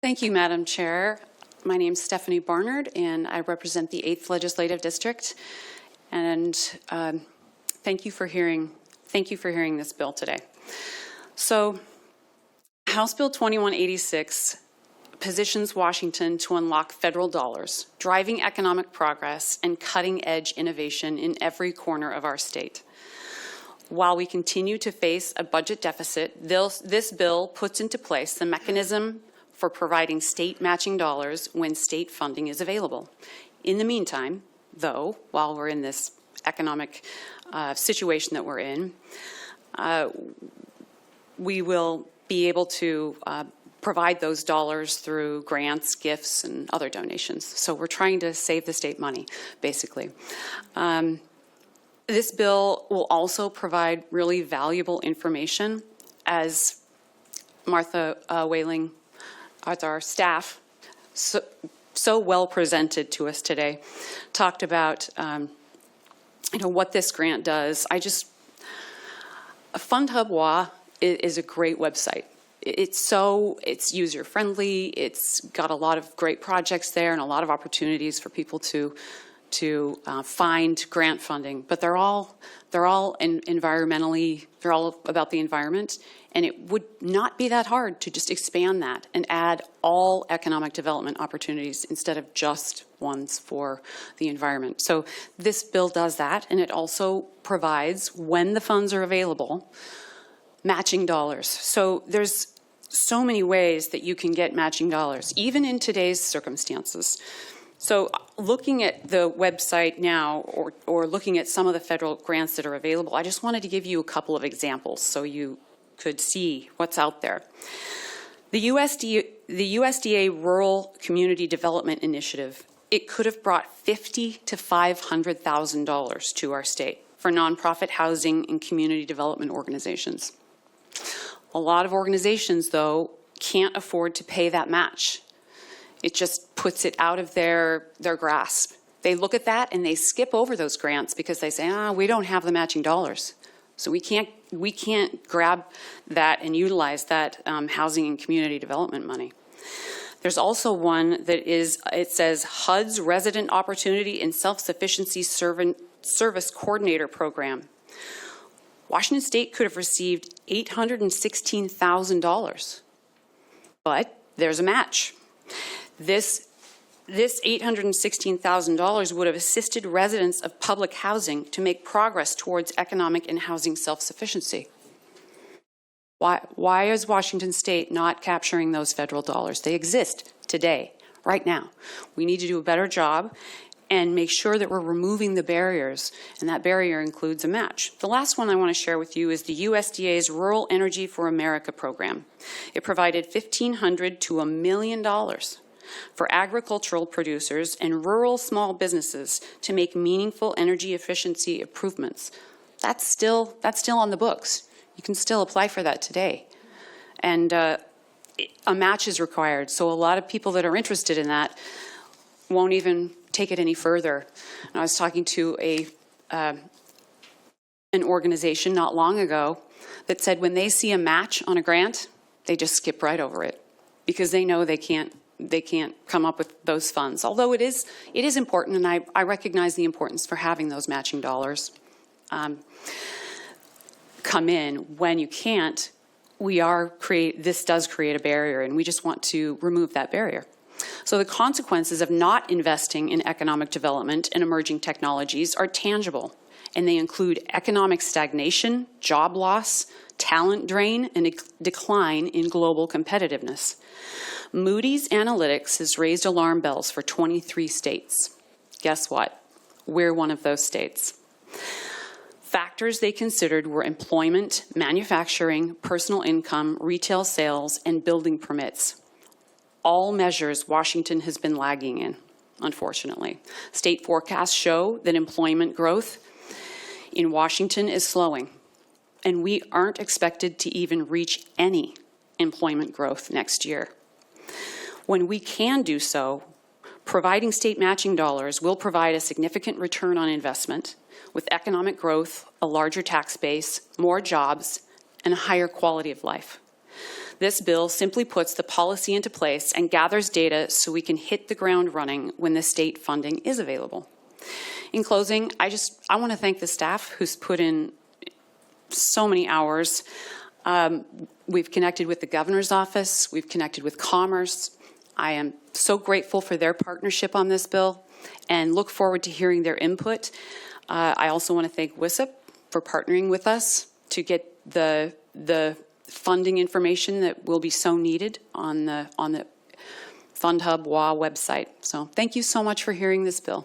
Thank you, Madam Chair. My name is Stephanie Barnard, and I represent the 8th Legislative District. And thank you for hearing this bill today. So, House Bill 2186 positions Washington to unlock federal dollars, driving economic progress and cutting-edge innovation in every corner of our state. While we continue to face a budget deficit, this bill puts into place the mechanism for providing state matching dollars when state funding is available. In the meantime, though, while we're in this economic situation that we're in, we will be able to provide those dollars through grants, gifts, and other donations. So we're trying to save the state money, basically. This bill will also provide really valuable information, as Martha Whaling, our staff, so well presented to us today, talked about what this grant does. Fund Hub WA is a great website. It's user-friendly. It's got a lot of great projects there and a lot of opportunities for people to find grant funding. But they're all environmentally. They're all about the environment, and it would not be that hard to just expand that and add all economic development opportunities instead of just ones for the environment. So this bill does that, and it also provides, when the funds are available, matching dollars. So there's so many ways that you can get matching dollars, even in today's circumstances. So looking at the website now, or looking at some of the federal grants that are available, I just wanted to give you a couple of examples so you could see what's out there. The USDA Rural Community Development Initiative, it could have brought $50,000 to $500,000 to our state for nonprofit housing and community development organizations. A lot of organizations, though, can't afford to pay that match. It just puts it out of their grasp. They look at that and they skip over those grants because they say, we don't have the matching dollars. So we can't grab that and utilize that housing and community development money. There's also one that it says HUD's Resident Opportunity and Self-Sufficiency Service Coordinator Program. Washington State could have received $816,000, but there's a match. This $816,000 would have assisted residents of public housing to make progress towards economic and housing self-sufficiency. Why is Washington State not capturing those federal dollars? They exist today, right now. We need to do a better job and make sure that we're removing the barriers, and that barrier includes a match. The last one I want to share with you is the USDA's Rural Energy for America program. It provided $1,500 to $1 million for agricultural producers and rural small businesses to make meaningful energy efficiency improvements. That's still on the books. You can still apply for that today. And a match is required, so a lot of people that are interested in that won't even take it any further. And I was talking to an organization not long ago that said when they see a match on a grant, they just skip right over it because they know they can't come up with those funds. Although it is important, and I recognize the importance for having those matching dollars come in. When you can't, this does create a barrier, and we just want to remove that barrier. So the consequences of not investing in economic development and emerging technologies are tangible, and they include economic stagnation, job loss, talent drain, and a decline in global competitiveness. Moody's Analytics has raised alarm bells for 23 states. Guess what? We're one of those states. Factors they considered were employment, manufacturing, personal income, retail sales, and building permits. All measures Washington has been lagging in, unfortunately. State forecasts show that employment growth in Washington is slowing, and we aren't expected to even reach any employment growth next year. When we can do so, providing state matching dollars will provide a significant return on investment with economic growth, a larger tax base, more jobs, and a higher quality of life. This bill simply puts the policy into place and gathers data so we can hit the ground running when the state funding is available. In closing, I want to thank the staff who's put in so many hours. We've connected with the governor's office. We've connected with Commerce. I am so grateful for their partnership on this bill and look forward to hearing their input. I also want to thank WISIP for partnering with us to get the funding information that will be so needed on the FundHub WA website. So thank you so much for hearing this bill.